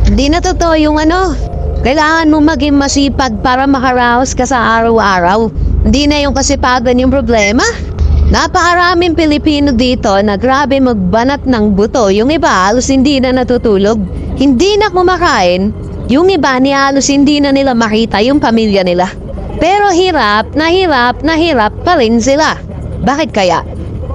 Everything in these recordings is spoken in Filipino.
Hindi na totoo yung kailangan mo maging masipag para makaraos ka sa araw-araw. Hindi na yung kasipagan yung problema. Napakaraming Pilipino dito na grabe magbanat ng buto. Yung iba halos hindi na natutulog, hindi na kumakain. Yung iba ni halos hindi na nila makita yung pamilya nila. Pero hirap pa rin sila. Bakit kaya?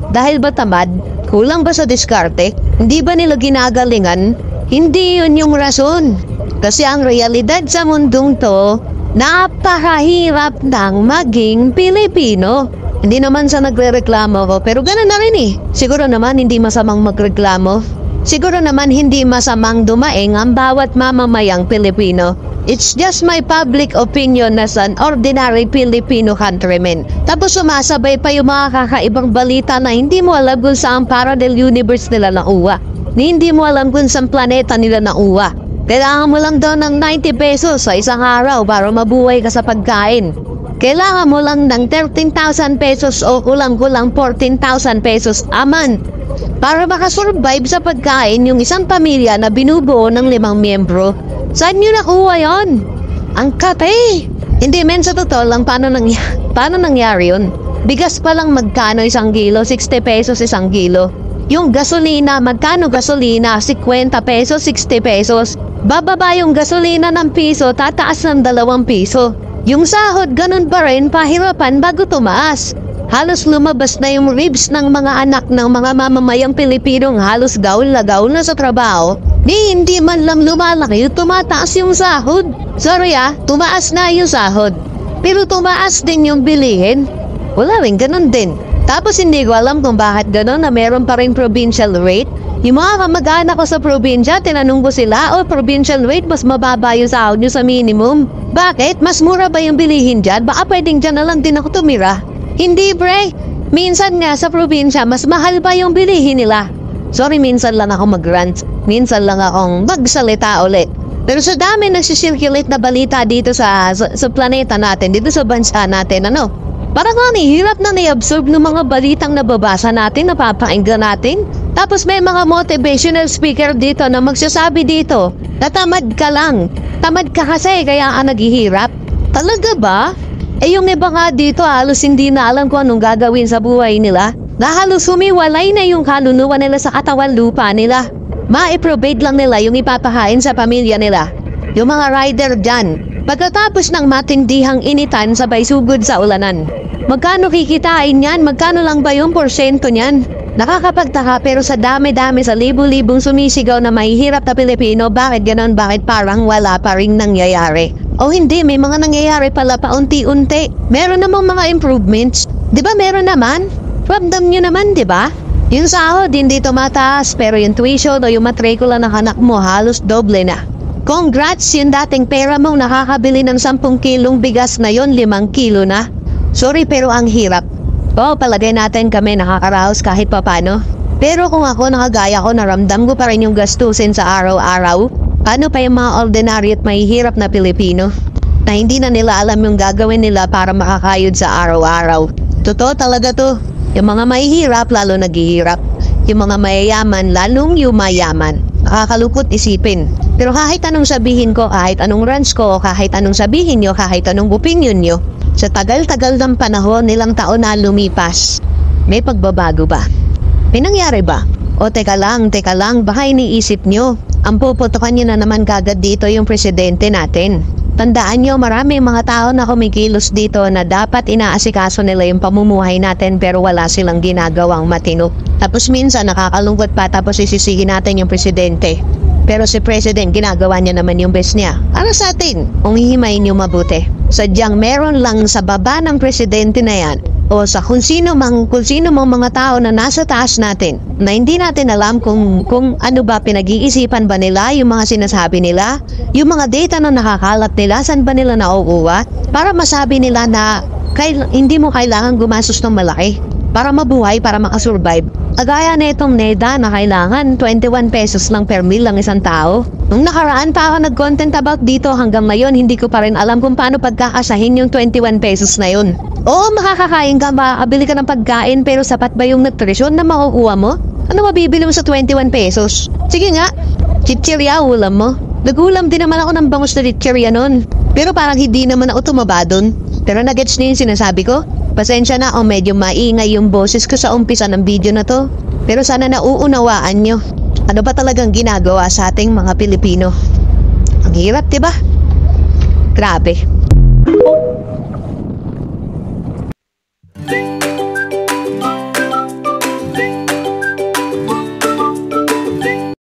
Dahil ba tamad? Kulang ba sa diskarte? Hindi ba nila ginagalingan? Hindi yun yung rason. Kasi ang realidad sa mundong to, napakahirap ng maging Pilipino. Hindi naman sa nagre-reklamo ko, pero ganun na rin eh. Siguro naman hindi masamang magreklamo. Siguro naman hindi masamang dumaing ang bawat mamamayang Pilipino. It's just my public opinion as an ordinary Filipino countryman. Tapos sumasabay pa yung mga kakaibang balita na hindi mo alam kung saan parallel universe nila nauwa. Hindi mo alam kung saan planeta nila nauwa. Kailangan mo lang daw ng 90 pesos sa isang araw para mabuhay ka sa pagkain. Kailangan mo lang ng 13,000 pesos o kulang-kulang 14,000 pesos a month para makasurvive sa pagkain yung isang pamilya na binubuo ng 5 miyembro. Saan nyo nakuha yon? Ang kate! Hindi men, sa totoo lang, paano nangyari yun? Bigas pa lang magkano isang kilo? 60 pesos isang kilo. Yung gasolina, magkano gasolina? 50 pesos, 60 pesos. Bababa yung gasolina ng piso, tataas ng 2 piso. Yung sahod, ganun pa rin, pahirapan bago tumaas. Halos lumabas na yung ribs ng mga anak ng mga mamamayang Pilipinong halos gaul na sa trabaho. Hindi man lang lumalaki, tumataas yung sahod. Sorry tumaas na yung sahod. Pero tumaas din yung bilihin. Wala rin, ganun din. Tapos hindi ko alam kung bakit ganun na meron pa rin provincial rate. Yung mga kamag-anak ko sa probinsya, tinanong ko sila, provincial rate, mas mababa yung sahod nyo sa minimum. Bakit? Mas mura ba yung bilihin dyan? Baka pwedeng dyan na lang din ako tumira. Hindi pre, minsan nga sa probinsya, mas mahal pa yung bilihin nila. Sorry, minsan lang ako mag-rant. Minsan lang akong magsalita ulit. Pero sa dami nagsisirculate na balita dito sa planeta natin, dito sa bansa natin, parang hirap na ni-absorb ng mga balitang nababasa natin, napapakinggan natin. Tapos may mga motivational speaker dito na magsasabi dito na tamad ka lang. Tamad ka kasi kaya ka naghihirap. Talaga ba? Yung iba nga dito halos hindi na alam kung anong gagawin sa buhay nila. Na halos humiwalay na yung kaluluwa nila sa katawan lupa nila. Ma-provide lang nila yung ipapahain sa pamilya nila. Yung mga rider dyan, pagkatapos ng matindihang initan sabay sugod sa ulanan. Magkano kikitain yan? Magkano lang ba yung porsyento niyan? Nakakapagtaka pero sa dami-dami sa libu-libong sumisigaw na mahihirap na Pilipino, bakit ganon? Bakit parang wala pa ring nangyayari? O hindi, may mga nangyayari pala paunti-unti. Meron namang mga improvements. Di ba meron naman? Ramdam nyo naman, di ba? Yung sahod hindi tumataas pero yung tuition o yung matrikula ng anak mo halos doble na. Congrats, yung dating pera mong nakakabili ng 10 kilong bigas na yon 5 kilo na. Sorry pero ang hirap. Palagay natin kami nakakaraos kahit papano. Pero kung ako nakagaya ko, naramdam ko pa rin yung gastusin sa araw-araw. Paano pa yung mga ordinary at mahihirap na Pilipino na hindi na nila alam yung gagawin nila para makakayod sa araw-araw? Totoo talaga to. Yung mga mahihirap lalo naghihirap. Yung mga mayayaman lalong yumayaman. Nakakalungkot isipin. Pero kahit anong sabihin ko, kahit anong rants ko, kahit anong sabihin nyo, kahit anong opinion nyo, sa tagal-tagal ng panahon, nilang taon na lumipas, may pagbabago ba? May nangyari ba? O teka lang, baka iniisip nyo, ang puputukan nyo na naman kagad dito yung presidente natin. Tandaan nyo, marami mga tao na kumikilos dito na dapat inaasikaso nila yung pamumuhay natin pero wala silang ginagawang matino. Tapos minsan nakakalungkot pa tapos isisigi natin yung presidente. Pero si president ginagawa niya naman yung best niya. Para sa atin, kung hihimayin nyo mabuti. Sadyang meron lang sa baba ng presidente na yan o sa kung sino mang mga tao na nasa taas natin na hindi natin alam kung ano ba pinag-iisipan ba nila yung mga sinasabi nila, yung mga data na nakakalat nila, saan ba nila nauuwa para masabi nila na hindi mo kailangan gumastos ng malaki para mabuhay, para makasurvive. Agaya na itong NEDA na kailangan 21 pesos lang per meal lang isang tao. Nung nakaraan pa ako nag-content about dito hanggang ngayon hindi ko pa rin alam kung paano pagkakasahin yung 21 pesos na yun. Oo, makakakain ka, makakabili ka ng pagkain pero sapat ba yung nutrisyon na makukuha mo? Ano mabibili mo sa 21 pesos? Sige nga, chichirya ulam mo. Nagulam din naman ako ng bangus na lecheriya nun. Pero parang hindi naman ako tumaba dun. Pero nagets niyo yung sinasabi ko? Pasensya na o medyo maingay yung boses ko sa umpisa ng video na to. Pero sana nauunawaan nyo. Ano ba talagang ginagawa sa ating mga Pilipino? Ang hirap, diba? Grabe.